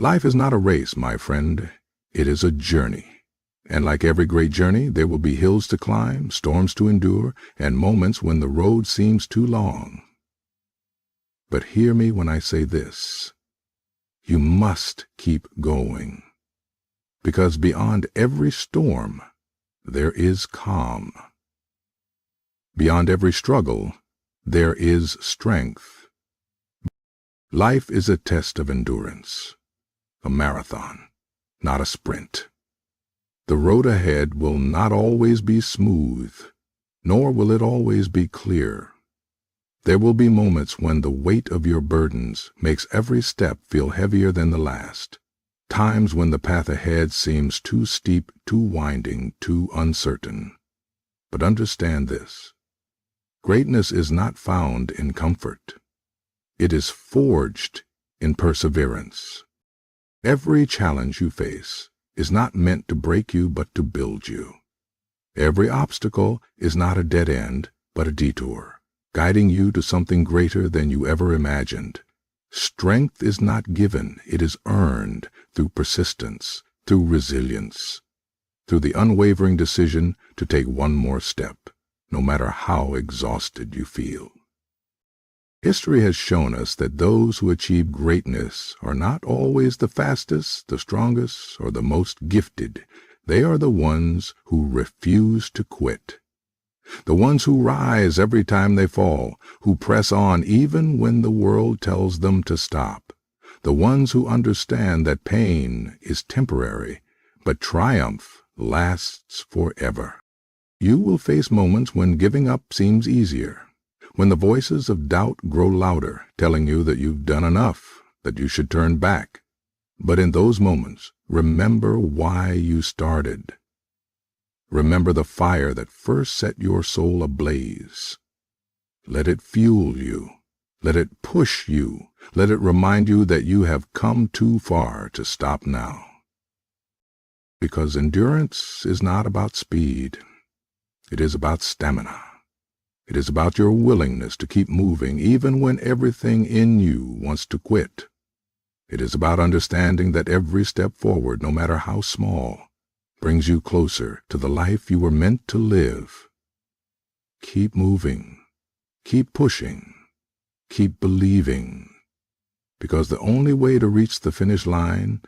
Life is not a race, my friend. It is a journey. And like every great journey, there will be hills to climb, storms to endure, and moments when the road seems too long. But hear me when I say this. You must keep going. Because beyond every storm, there is calm. Beyond every struggle, there is strength. Life is a test of endurance, a marathon, not a sprint. The road ahead will not always be smooth, nor will it always be clear. There will be moments when the weight of your burdens makes every step feel heavier than the last, times when the path ahead seems too steep, too winding, too uncertain. But understand this. Greatness is not found in comfort. It is forged in perseverance. Every challenge you face is not meant to break you but to build you. Every obstacle is not a dead end but a detour, guiding you to something greater than you ever imagined. Strength is not given, it is earned through persistence, through resilience, through the unwavering decision to take one more step, no matter how exhausted you feel. History has shown us that those who achieve greatness are not always the fastest, the strongest, or the most gifted. They are the ones who refuse to quit. The ones who rise every time they fall, who press on even when the world tells them to stop. The ones who understand that pain is temporary, but triumph lasts forever. You will face moments when giving up seems easier, when the voices of doubt grow louder, telling you that you've done enough, that you should turn back. But in those moments, remember why you started. Remember the fire that first set your soul ablaze. Let it fuel you. Let it push you. Let it remind you that you have come too far to stop now. Because endurance is not about speed. It is about stamina. It is about your willingness to keep moving even when everything in you wants to quit. It is about understanding that every step forward, no matter how small, brings you closer to the life you were meant to live. Keep moving. Keep pushing. Keep believing. Because the only way to reach the finish line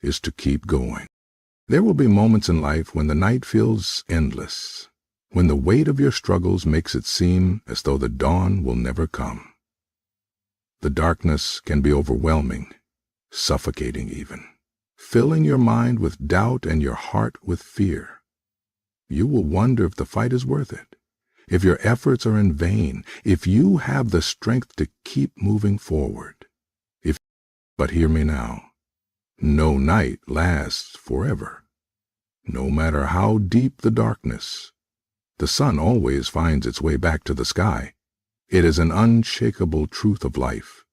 is to keep going. There will be moments in life when the night feels endless, when the weight of your struggles makes it seem as though the dawn will never come. The darkness can be overwhelming, suffocating even, filling your mind with doubt and your heart with fear. You will wonder if the fight is worth it, if your efforts are in vain, if you have the strength to keep moving forward. But hear me now. No night lasts forever. No matter how deep the darkness, the sun always finds its way back to the sky. It is an unshakable truth of life.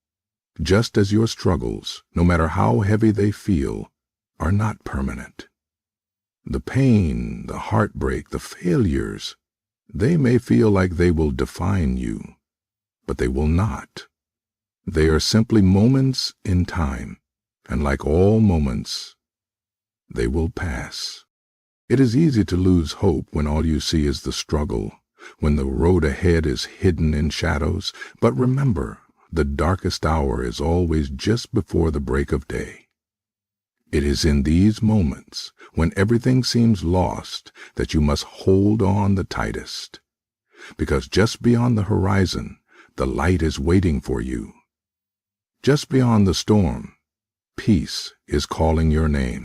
Just as your struggles, no matter how heavy they feel, are not permanent. The pain, the heartbreak, the failures, they may feel like they will define you, but they will not. They are simply moments in time, and like all moments, they will pass. It is easy to lose hope when all you see is the struggle, when the road ahead is hidden in shadows, but remember, the darkest hour is always just before the break of day. It is in these moments, when everything seems lost, that you must hold on the tightest, because just beyond the horizon, the light is waiting for you. Just beyond the storm, peace is calling your name.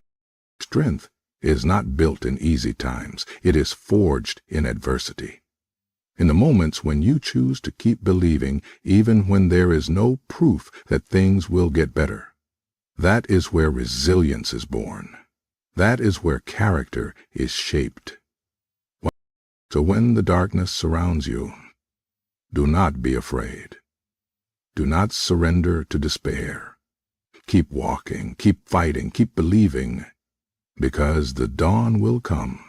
Strength is not built in easy times. It is forged in adversity. In the moments when you choose to keep believing, even when there is no proof that things will get better, that is where resilience is born. That is where character is shaped. So when the darkness surrounds you, do not be afraid. Do not surrender to despair. Keep walking, keep fighting, keep believing, because the dawn will come.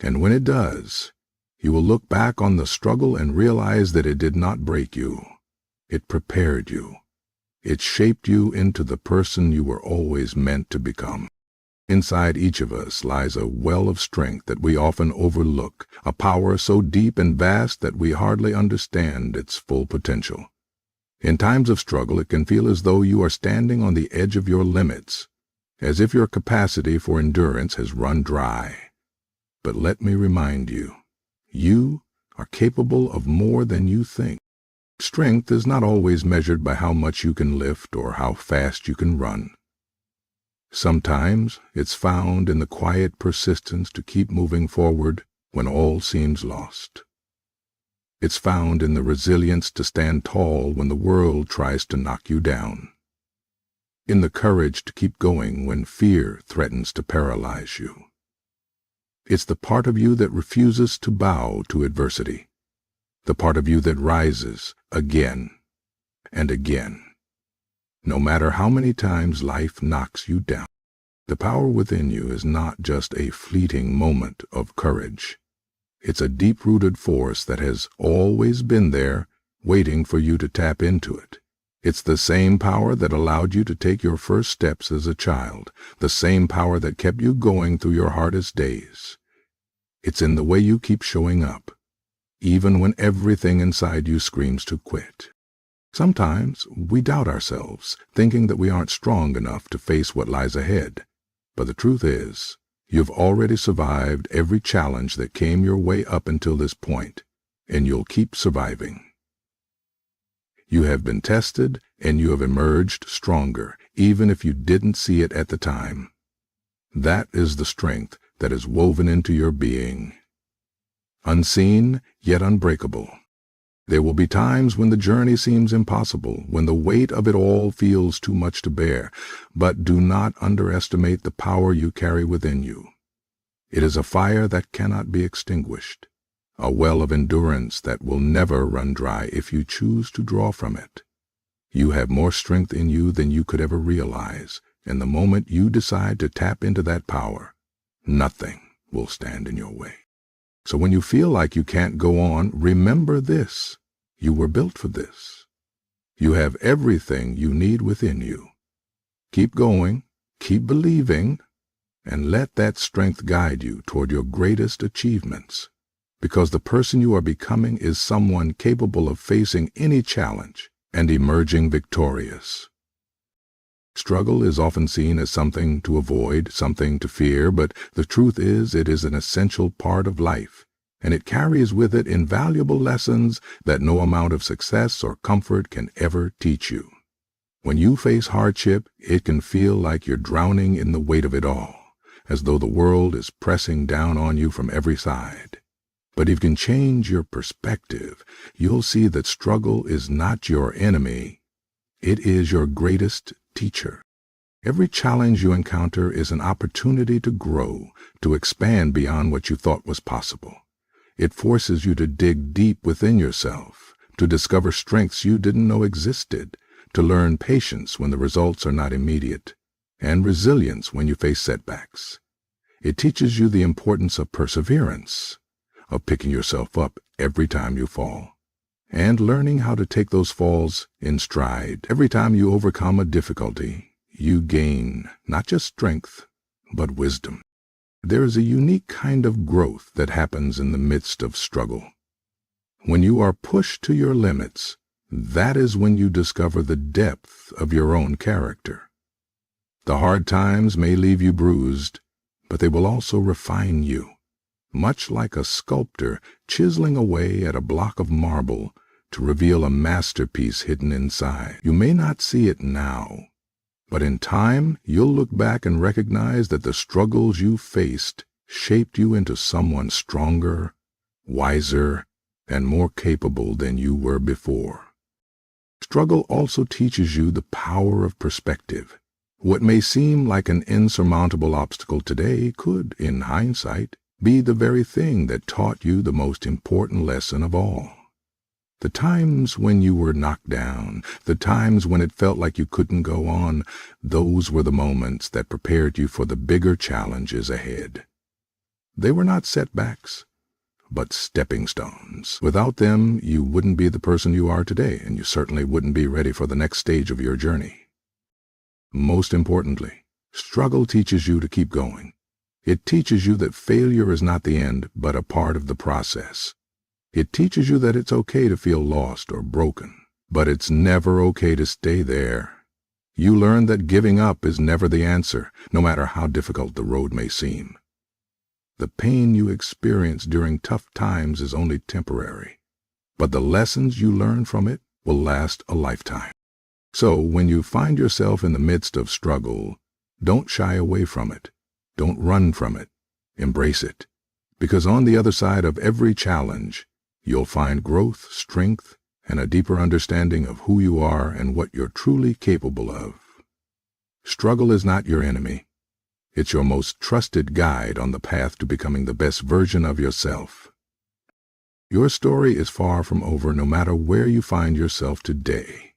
And when it does, you will look back on the struggle and realize that it did not break you. It prepared you. It shaped you into the person you were always meant to become. Inside each of us lies a well of strength that we often overlook, a power so deep and vast that we hardly understand its full potential. In times of struggle, it can feel as though you are standing on the edge of your limits, as if your capacity for endurance has run dry. But let me remind you, you are capable of more than you think. Strength is not always measured by how much you can lift or how fast you can run. Sometimes it's found in the quiet persistence to keep moving forward when all seems lost. It's found in the resilience to stand tall when the world tries to knock you down. In the courage to keep going when fear threatens to paralyze you. It's the part of you that refuses to bow to adversity, the part of you that rises again and again. No matter how many times life knocks you down, the power within you is not just a fleeting moment of courage. It's a deep-rooted force that has always been there, waiting for you to tap into it. It's the same power that allowed you to take your first steps as a child, the same power that kept you going through your hardest days. It's in the way you keep showing up, even when everything inside you screams to quit. Sometimes we doubt ourselves, thinking that we aren't strong enough to face what lies ahead. But the truth is, you've already survived every challenge that came your way up until this point, and you'll keep surviving. You have been tested, and you have emerged stronger, even if you didn't see it at the time. That is the strength that is woven into your being. Unseen, yet unbreakable. There will be times when the journey seems impossible, when the weight of it all feels too much to bear, but do not underestimate the power you carry within you. It is a fire that cannot be extinguished, a well of endurance that will never run dry if you choose to draw from it. You have more strength in you than you could ever realize, and the moment you decide to tap into that power, nothing will stand in your way. So when you feel like you can't go on, remember this. You were built for this. You have everything you need within you. Keep going, keep believing, and let that strength guide you toward your greatest achievements, because the person you are becoming is someone capable of facing any challenge and emerging victorious. Struggle is often seen as something to avoid, something to fear, but the truth is it is an essential part of life, and it carries with it invaluable lessons that no amount of success or comfort can ever teach you. When you face hardship, it can feel like you're drowning in the weight of it all, as though the world is pressing down on you from every side. But if you can change your perspective, you'll see that struggle is not your enemy. It is your greatest teacher. Every challenge you encounter is an opportunity to grow, to expand beyond what you thought was possible. It forces you to dig deep within yourself, to discover strengths you didn't know existed, to learn patience when the results are not immediate, and resilience when you face setbacks. It teaches you the importance of perseverance, of picking yourself up every time you fall, and learning how to take those falls in stride. Every time you overcome a difficulty, you gain not just strength, but wisdom. There is a unique kind of growth that happens in the midst of struggle. When you are pushed to your limits, that is when you discover the depth of your own character. The hard times may leave you bruised, but they will also refine you, much like a sculptor chiseling away at a block of marble to reveal a masterpiece hidden inside. You may not see it now, but in time you'll look back and recognize that the struggles you faced shaped you into someone stronger, wiser, and more capable than you were before. Struggle also teaches you the power of perspective. What may seem like an insurmountable obstacle today could, in hindsight, be the very thing that taught you the most important lesson of all. The times when you were knocked down, the times when it felt like you couldn't go on, those were the moments that prepared you for the bigger challenges ahead. They were not setbacks, but stepping stones. Without them, you wouldn't be the person you are today, and you certainly wouldn't be ready for the next stage of your journey. Most importantly, struggle teaches you to keep going. It teaches you that failure is not the end, but a part of the process. It teaches you that it's okay to feel lost or broken, but it's never okay to stay there. You learn that giving up is never the answer, no matter how difficult the road may seem. The pain you experience during tough times is only temporary, but the lessons you learn from it will last a lifetime. So when you find yourself in the midst of struggle, don't shy away from it. Don't run from it. Embrace it. Because on the other side of every challenge, you'll find growth, strength, and a deeper understanding of who you are and what you're truly capable of. Struggle is not your enemy. It's your most trusted guide on the path to becoming the best version of yourself. Your story is far from over no matter where you find yourself today.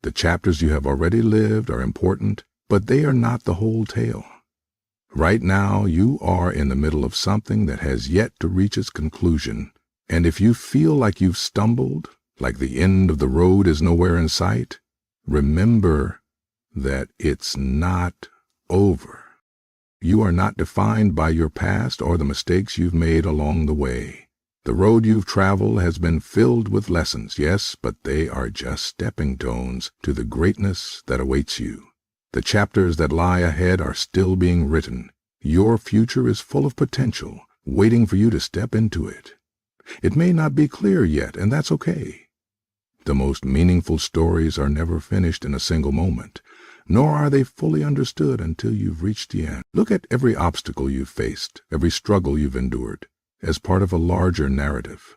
The chapters you have already lived are important, but they are not the whole tale. Right now, you are in the middle of something that has yet to reach its conclusion, and if you feel like you've stumbled, like the end of the road is nowhere in sight, remember that it's not over. You are not defined by your past or the mistakes you've made along the way. The road you've traveled has been filled with lessons, yes, but they are just stepping stones to the greatness that awaits you. The chapters that lie ahead are still being written. Your future is full of potential, waiting for you to step into it. It may not be clear yet, and that's okay. The most meaningful stories are never finished in a single moment, nor are they fully understood until you've reached the end. Look at every obstacle you've faced, every struggle you've endured, as part of a larger narrative.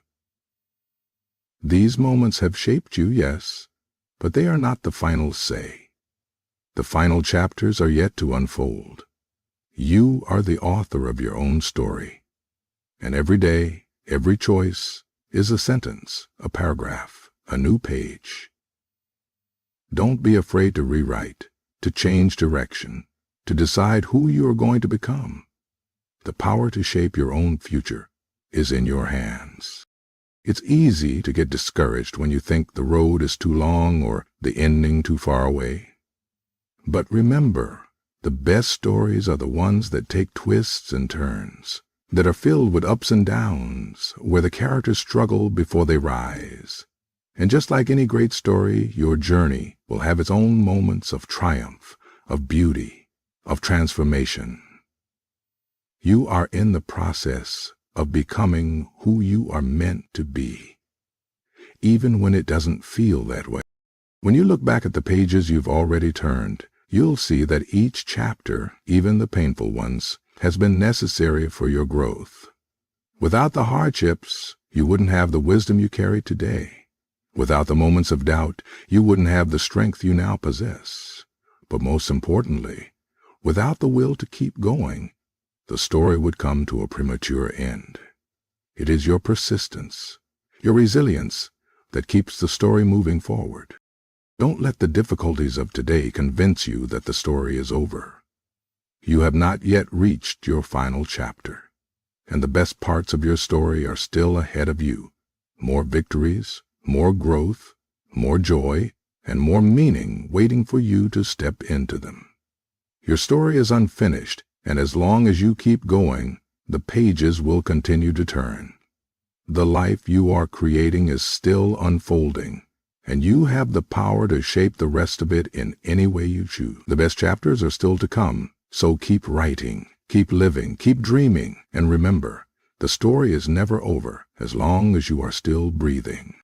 These moments have shaped you, yes, but they are not the final say. The final chapters are yet to unfold. You are the author of your own story, and every day, every choice is a sentence, a paragraph, a new page. Don't be afraid to rewrite, to change direction, to decide who you are going to become. The power to shape your own future is in your hands. It's easy to get discouraged when you think the road is too long or the ending too far away. But remember, the best stories are the ones that take twists and turns, that are filled with ups and downs, where the characters struggle before they rise. And just like any great story, your journey will have its own moments of triumph, of beauty, of transformation. You are in the process of becoming who you are meant to be, even when it doesn't feel that way. When you look back at the pages you've already turned, you'll see that each chapter, even the painful ones, has been necessary for your growth. Without the hardships, you wouldn't have the wisdom you carry today. Without the moments of doubt, you wouldn't have the strength you now possess. But most importantly, without the will to keep going, the story would come to a premature end. It is your persistence, your resilience, that keeps the story moving forward. Don't let the difficulties of today convince you that the story is over. You have not yet reached your final chapter, and the best parts of your story are still ahead of you. More victories, more growth, more joy, and more meaning waiting for you to step into them. Your story is unfinished, and as long as you keep going, the pages will continue to turn. The life you are creating is still unfolding, and you have the power to shape the rest of it in any way you choose. The best chapters are still to come, so keep writing, keep living, keep dreaming, and remember, the story is never over as long as you are still breathing.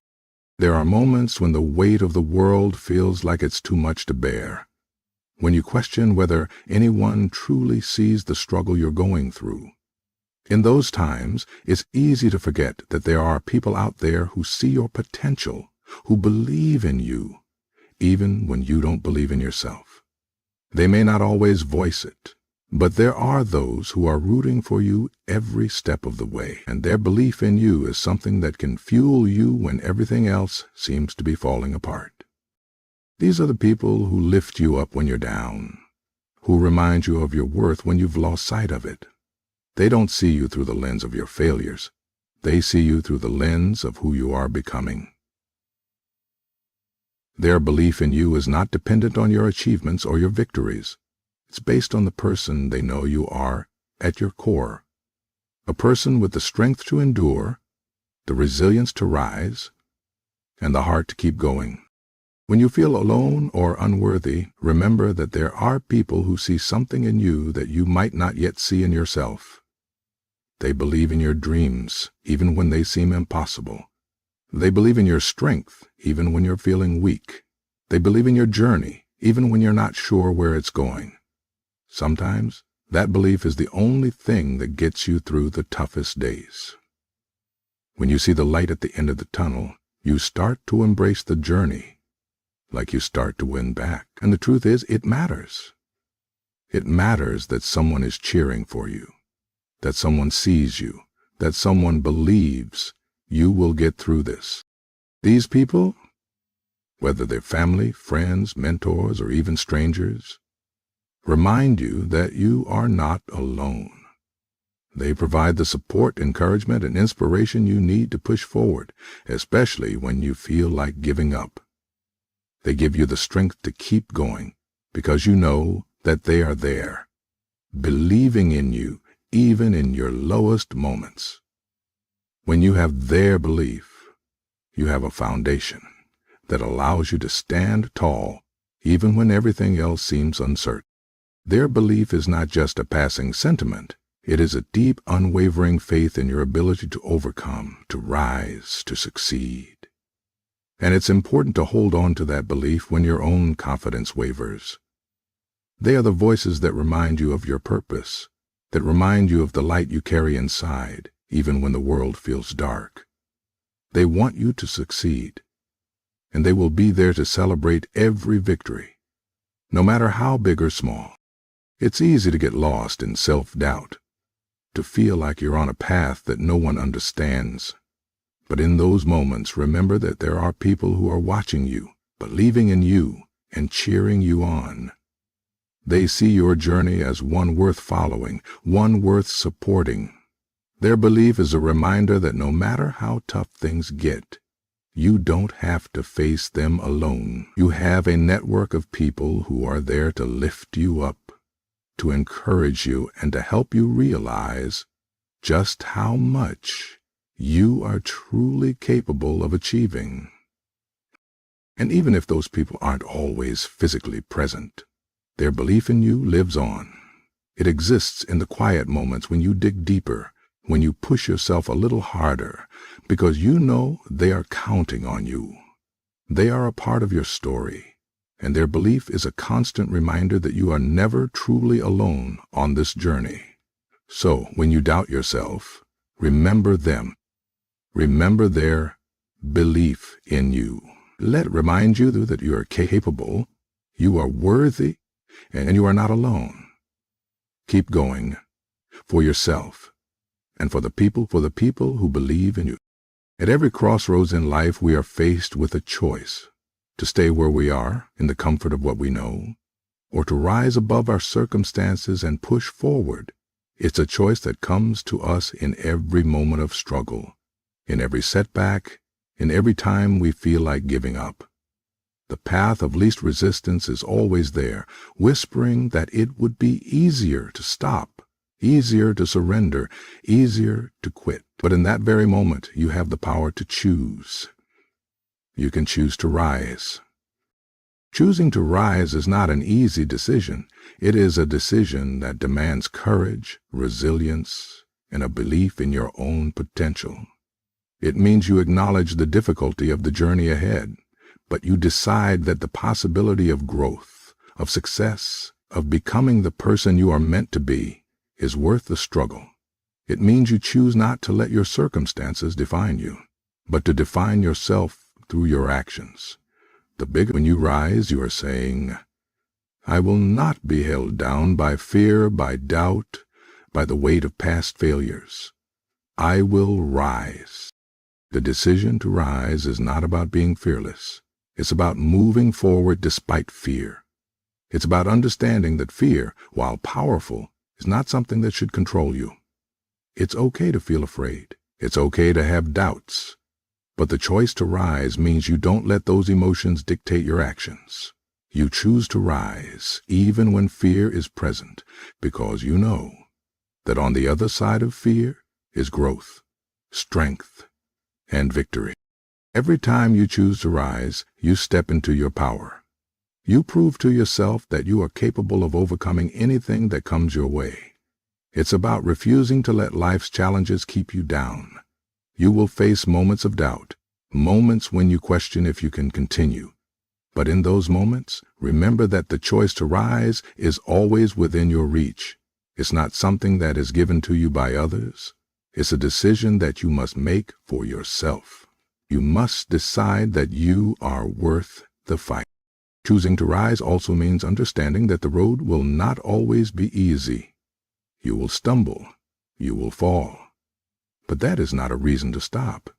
There are moments when the weight of the world feels like it's too much to bear, when you question whether anyone truly sees the struggle you're going through. In those times, it's easy to forget that there are people out there who see your potential, who believe in you, even when you don't believe in yourself. They may not always voice it, but there are those who are rooting for you every step of the way, and their belief in you is something that can fuel you when everything else seems to be falling apart. These are the people who lift you up when you're down, who remind you of your worth when you've lost sight of it. They don't see you through the lens of your failures. They see you through the lens of who you are becoming. Their belief in you is not dependent on your achievements or your victories. It's based on the person they know you are at your core. A person with the strength to endure, the resilience to rise, and the heart to keep going. When you feel alone or unworthy, remember that there are people who see something in you that you might not yet see in yourself. They believe in your dreams, even when they seem impossible. They believe in your strength, even when you're feeling weak. They believe in your journey, even when you're not sure where it's going. Sometimes, that belief is the only thing that gets you through the toughest days. When you see the light at the end of the tunnel, you start to embrace the journey, like you start to win back. And the truth is, it matters. It matters that someone is cheering for you, that someone sees you, that someone believes you will get through this. These people, whether they're family, friends, mentors, or even strangers, remind you that you are not alone. They provide the support, encouragement, and inspiration you need to push forward, especially when you feel like giving up. They give you the strength to keep going because you know that they are there, believing in you even in your lowest moments. When you have their belief, you have a foundation that allows you to stand tall even when everything else seems uncertain. Their belief is not just a passing sentiment. It is a deep, unwavering faith in your ability to overcome, to rise, to succeed. And it's important to hold on to that belief when your own confidence wavers. They are the voices that remind you of your purpose, that remind you of the light you carry inside, even when the world feels dark. They want you to succeed, and they will be there to celebrate every victory, no matter how big or small. It's easy to get lost in self-doubt, to feel like you're on a path that no one understands. But in those moments, remember that there are people who are watching you, believing in you, and cheering you on. They see your journey as one worth following, one worth supporting. Their belief is a reminder that no matter how tough things get, you don't have to face them alone. You have a network of people who are there to lift you up, to encourage you, and to help you realize just how much you are truly capable of achieving. And even if those people aren't always physically present, their belief in you lives on. It exists in the quiet moments when you dig deeper, when you push yourself a little harder, because you know they are counting on you. They are a part of your story, and their belief is a constant reminder that you are never truly alone on this journey. So, when you doubt yourself, remember them. Remember their belief in you. Let it remind you that you are capable, you are worthy, and you are not alone. Keep going for yourself and for the people who believe in you. At every crossroads in life, we are faced with a choice: to stay where we are in the comfort of what we know, or to rise above our circumstances and push forward. It's a choice that comes to us in every moment of struggle, in every setback, in every time we feel like giving up. The path of least resistance is always there, whispering that it would be easier to stop, easier to surrender, easier to quit. But in that very moment, you have the power to choose. You can choose to rise. Choosing to rise is not an easy decision. It is a decision that demands courage, resilience, and a belief in your own potential. It means you acknowledge the difficulty of the journey ahead, but you decide that the possibility of growth, of success, of becoming the person you are meant to be, is worth the struggle. It means you choose not to let your circumstances define you, but to define yourself through your actions. When you rise, you are saying, I will not be held down by fear, by doubt, by the weight of past failures. I will rise. The decision to rise is not about being fearless. It's about moving forward despite fear. It's about understanding that fear, while powerful, is not something that should control you. It's okay to feel afraid. It's okay to have doubts, but the choice to rise means you don't let those emotions dictate your actions. You choose to rise even when fear is present, because you know that on the other side of fear is growth, strength, and victory. Every time you choose to rise, you step into your power. You prove to yourself that you are capable of overcoming anything that comes your way. It's about refusing to let life's challenges keep you down. You will face moments of doubt, moments when you question if you can continue. But in those moments, remember that the choice to rise is always within your reach. It's not something that is given to you by others. It's a decision that you must make for yourself. You must decide that you are worth the fight. Choosing to rise also means understanding that the road will not always be easy. You will stumble. You will fall. But that is not a reason to stop.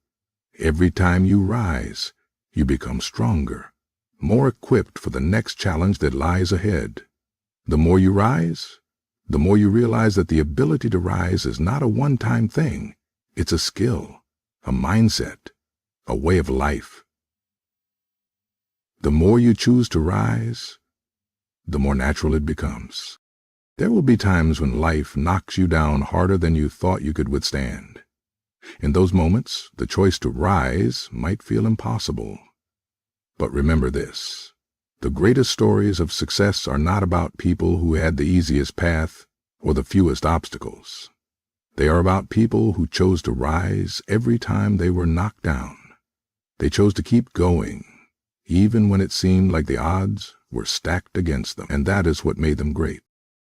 Every time you rise, you become stronger, more equipped for the next challenge that lies ahead. The more you rise, the more you realize that the ability to rise is not a one-time thing. It's a skill, a mindset, a way of life. The more you choose to rise, the more natural it becomes. There will be times when life knocks you down harder than you thought you could withstand. In those moments, the choice to rise might feel impossible. But remember this: the greatest stories of success are not about people who had the easiest path or the fewest obstacles. They are about people who chose to rise every time they were knocked down. They chose to keep going, even when it seemed like the odds were stacked against them, and that is what made them great.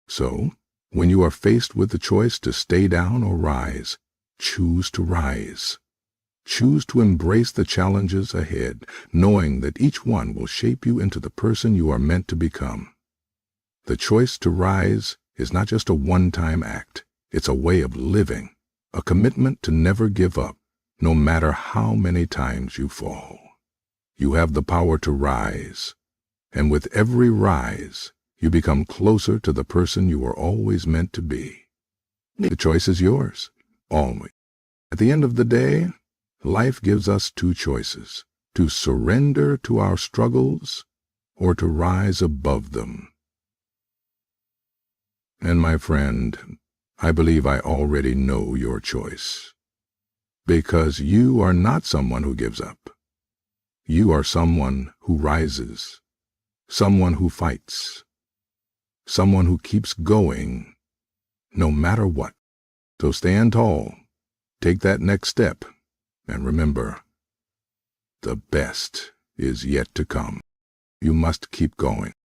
So, when you are faced with the choice to stay down or rise, choose to rise. Choose to embrace the challenges ahead, knowing that each one will shape you into the person you are meant to become. The choice to rise is not just a one-time act. It's a way of living, a commitment to never give up, no matter how many times you fall. You have the power to rise, and with every rise, you become closer to the person you were always meant to be. The choice is yours, always. At the end of the day, life gives us two choices: to surrender to our struggles or to rise above them. And my friend, I believe I already know your choice. Because you are not someone who gives up. You are someone who rises, someone who fights, someone who keeps going no matter what. So stand tall, take that next step, and remember, the best is yet to come. You must keep going.